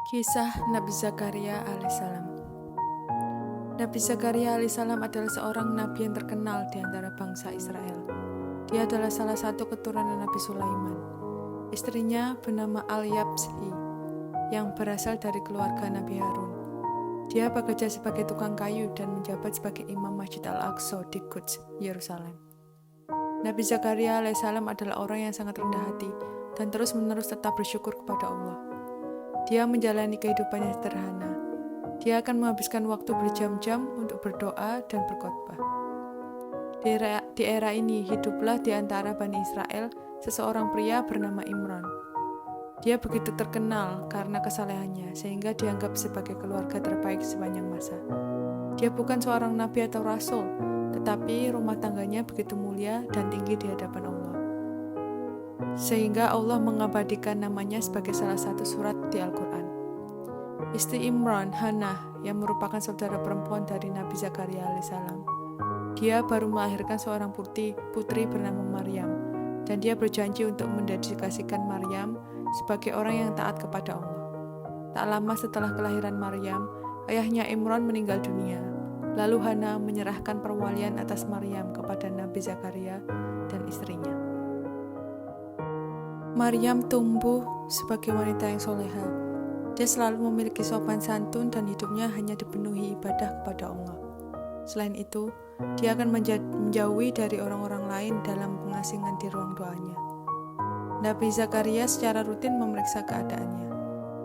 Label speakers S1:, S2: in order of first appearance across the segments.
S1: Kisah Nabi Zakaria alaihissalam. Nabi Zakaria alaihissalam adalah seorang nabi yang terkenal di antara bangsa Israel. Dia adalah salah satu keturunan Nabi Sulaiman. Istrinya bernama Al-Yabsi yang berasal dari keluarga Nabi Harun. Dia bekerja sebagai tukang kayu dan menjabat sebagai imam Masjid Al-Aqsa di Quds, Yerusalem. Nabi Zakaria alaihissalam adalah orang yang sangat rendah hati dan terus-menerus tetap bersyukur kepada Allah. Dia menjalani kehidupan yang sederhana. Dia akan menghabiskan waktu berjam-jam untuk berdoa dan berkhotbah. Di era ini, hiduplah di antara Bani Israel seseorang pria bernama Imran. Dia begitu terkenal karena kesalehannya, sehingga dianggap sebagai keluarga terbaik sepanjang masa. Dia bukan seorang nabi atau rasul, tetapi rumah tangganya begitu mulia dan tinggi di hadapan Allah, sehingga Allah mengabadikan namanya sebagai salah satu surat di Al-Quran. Istri Imran, Hannah, yang merupakan saudara perempuan dari Nabi Zakaria alaihissalam. Dia baru melahirkan seorang putri bernama Maryam, dan dia berjanji untuk mendedikasikan Maryam sebagai orang yang taat kepada Allah. Tak lama setelah kelahiran Maryam, ayahnya Imran meninggal dunia. Lalu Hannah menyerahkan perwalian atas Maryam kepada Nabi Zakaria dan istrinya. Maryam tumbuh sebagai wanita yang soleha. Dia selalu memiliki sopan santun dan hidupnya hanya dipenuhi ibadah kepada Allah. Selain itu, dia akan menjauhi dari orang-orang lain dalam pengasingan di ruang doanya. Nabi Zakaria secara rutin memeriksa keadaannya.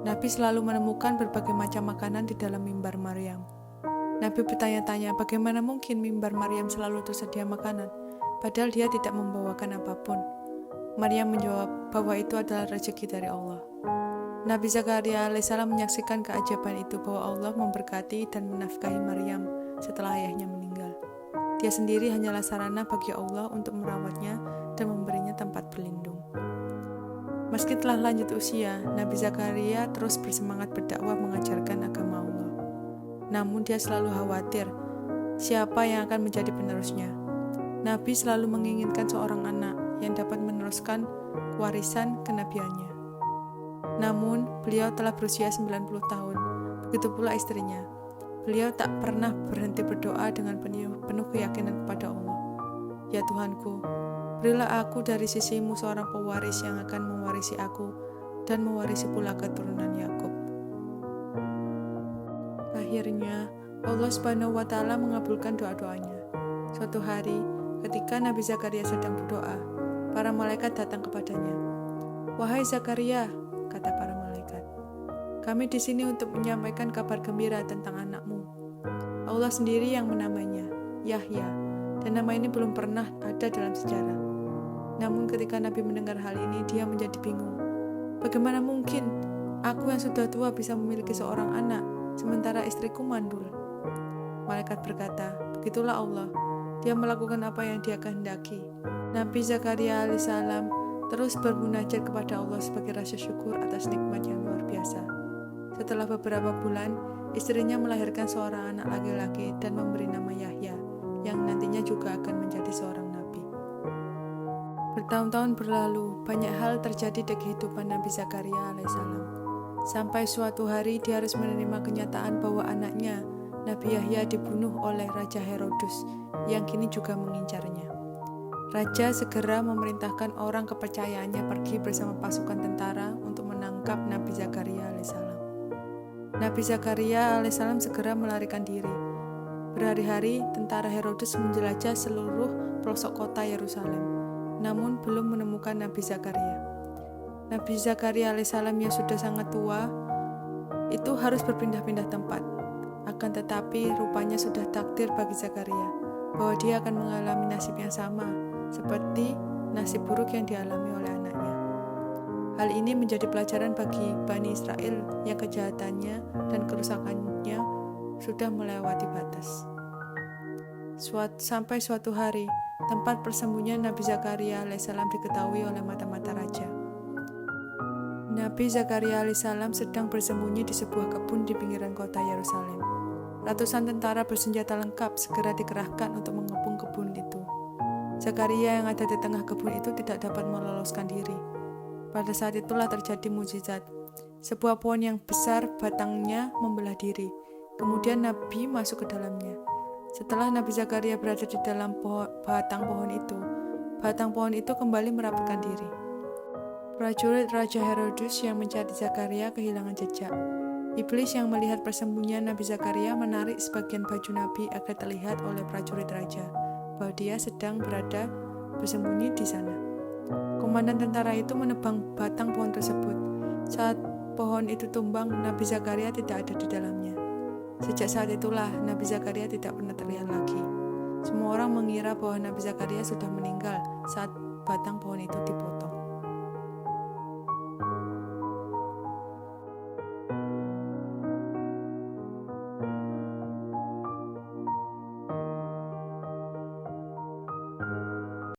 S1: Nabi selalu menemukan berbagai macam makanan di dalam mimbar Maryam. Nabi bertanya-tanya bagaimana mungkin mimbar Maryam selalu tersedia makanan, padahal dia tidak membawakan apapun. Maryam menjawab bahwa itu adalah rezeki dari Allah. Nabi Zakaria alaihissalam menyaksikan keajaiban itu bahwa Allah memberkati dan menafkahi Maryam setelah ayahnya meninggal. Dia sendiri hanyalah sarana bagi Allah untuk merawatnya dan memberinya tempat berlindung. Meski telah lanjut usia, Nabi Zakaria terus bersemangat berdakwah mengajarkan agama Allah. Namun dia selalu khawatir siapa yang akan menjadi penerusnya. Nabi selalu menginginkan seorang anak yang dapat meneruskan warisan kenabiannya. Namun, beliau telah berusia 90 tahun, begitu pula istrinya. Beliau tak pernah berhenti berdoa dengan penuh keyakinan kepada Allah. Ya Tuhanku, berilah aku dari sisimu seorang pewaris yang akan mewarisi aku dan mewarisi pula keturunan Yakub. Akhirnya, Allah Subhanahu wa Ta'ala mengabulkan doa-doanya. Suatu hari, ketika Nabi Zakaria sedang berdoa, para malaikat datang kepadanya. "Wahai Zakaria," kata para malaikat, "kami di sini untuk menyampaikan kabar gembira tentang anakmu. Allah sendiri yang menamainya, Yahya, dan nama ini belum pernah ada dalam sejarah." Namun ketika Nabi mendengar hal ini, dia menjadi bingung. Bagaimana mungkin aku yang sudah tua bisa memiliki seorang anak, sementara istriku mandul? Malaikat berkata, "Begitulah Allah, dia melakukan apa yang dia kehendaki." Nabi Zakaria alaihissalam terus bermunajat kepada Allah sebagai rasa syukur atas nikmat yang luar biasa. Setelah beberapa bulan, istrinya melahirkan seorang anak laki-laki dan memberi nama Yahya, yang nantinya juga akan menjadi seorang nabi. Bertahun-tahun berlalu, banyak hal terjadi di kehidupan Nabi Zakaria alaihissalam. Sampai suatu hari dia harus menerima kenyataan bahwa anaknya, Nabi Yahya, dibunuh oleh Raja Herodus, yang kini juga mengincarnya. Raja segera memerintahkan orang kepercayaannya pergi bersama pasukan tentara untuk menangkap Nabi Zakaria alaihissalam. Nabi Zakaria alaihissalam segera melarikan diri. Berhari-hari tentara Herodus menjelajah seluruh pelosok kota Yerusalem, namun belum menemukan Nabi Zakaria. Nabi Zakaria alaihissalam yang sudah sangat tua itu harus berpindah-pindah tempat. Akan tetapi rupanya sudah takdir bagi Zakaria bahwa dia akan mengalami nasib yang sama seperti nasib buruk yang dialami oleh anaknya. Hal ini menjadi pelajaran bagi Bani Israel yang kejahatannya dan kerusakannya sudah melewati batas. Sampai suatu hari, tempat persembunyian Nabi Zakaria alaihissalam diketahui oleh mata-mata raja. Nabi Zakaria alaihissalam sedang bersembunyi di sebuah kebun di pinggiran kota Yerusalem. Ratusan tentara bersenjata lengkap segera dikerahkan untuk mengepung kebun itu. Zakaria yang ada di tengah kebun itu tidak dapat meloloskan diri. Pada saat itulah terjadi mukjizat. Sebuah pohon yang besar batangnya membelah diri. Kemudian Nabi masuk ke dalamnya. Setelah Nabi Zakaria berada di dalam batang pohon itu kembali merapatkan diri. Prajurit Raja Herodus yang mencari Zakaria kehilangan jejak. Iblis yang melihat persembunyian Nabi Zakaria menarik sebagian baju Nabi agar terlihat oleh prajurit raja bahwa dia sedang berada bersembunyi di sana. Komandan tentara itu menebang batang pohon tersebut. Saat pohon itu tumbang, Nabi Zakaria tidak ada di dalamnya. Sejak saat itulah Nabi Zakaria tidak pernah terlihat lagi. Semua orang mengira bahwa Nabi Zakaria sudah meninggal saat batang pohon itu dipotong.